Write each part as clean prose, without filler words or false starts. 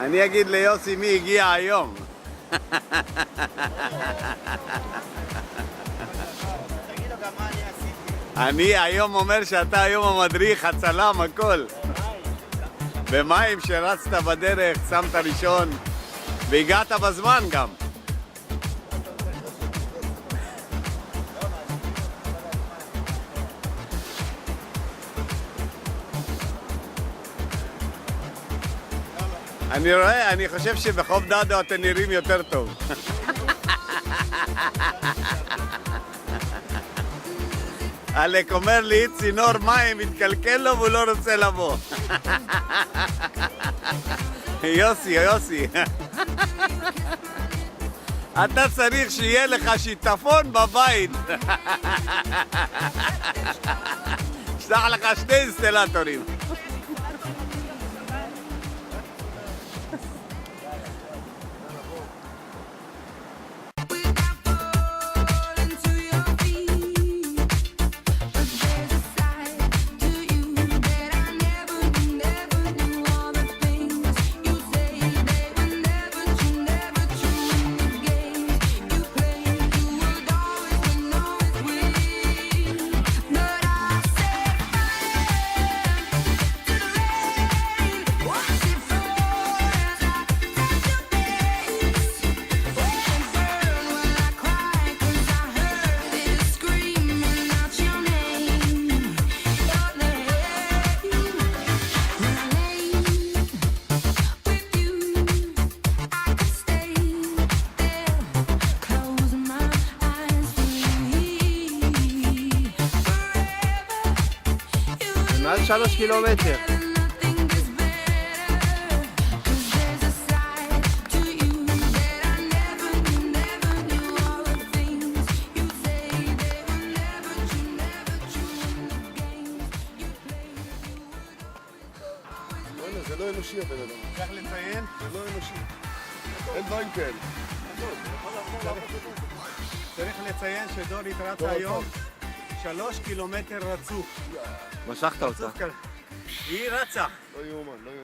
אני אגיד ליוסי מי הגיע היום. תגיד לו גם מה אני עשיתי. אני היום אומר שאתה היום המדריך, הצלם, הכל. במים שרצת בדרך, שמת ראשון, והגעת בזמן גם. אני רואה, אני חושב שבחוף דדו אתם נראים יותר טוב. אלק אומר לי, צינור מים מתקלקל לו והוא לא רוצה לבוא. יוסי. אתה צריך שיהיה לך שיטפון בבית. שלח לך 2 אינסטלטורים. מעל 3 קילומטר. זה לא אנושי הבן אדם. צריך לציין? זה לא אנושי. אין דברים כאלה. צריך לציין שדורית רצה היום 3 קילומטר רצוף. משכת אותה. היא רצה. לא יאומן, לא יאומן.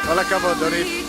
כל הכבוד, דורית.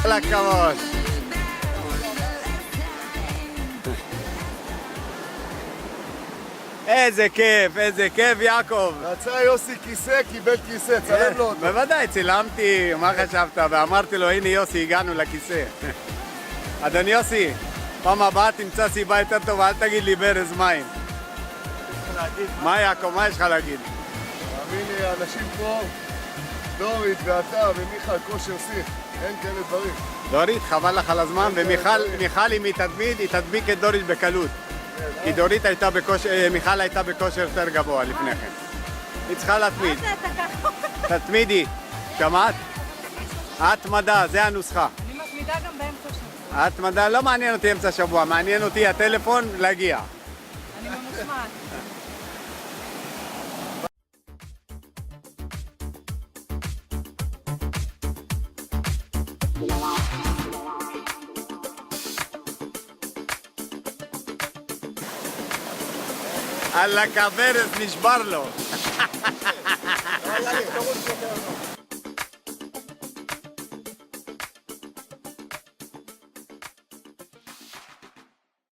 כל הכבוד. איזה כיף, יעקב. רצה יוסי כיסא, קיבל כיסא, צלם לו אותו. בוודאי, צילמתי, מה חשבת? ואמרתי לו, הנה יוסי, הגענו לכיסא. אדון יוסי, פעם הבאה תמצא סיבה יותר טובה, אל תגיד לי ברז מים. מה יעקב, מה יש לך להגיד? תאמין לי, האנשים פה, דורית ואתה ומיכל, כושר שיא, אין כאלה דברים. דורית, חבל לך על הזמן, ומיכל אם היא תדביק את דורית בקלות. כי דורית הייתה מיכל הייתה בכושר יותר גבוה לפני כן. היא צריכה להתמיד. מה זה אתה ככה? תתמידי. שמעת? התמדה, זה הנוסחה. אני מתמידה גם באמצע שבוע. ההתמדה לא מעניין אותי אמצע שבוע, מעניין אותי הטלפון להגיע. אני ממושמעת. על הכברס נשבר לו.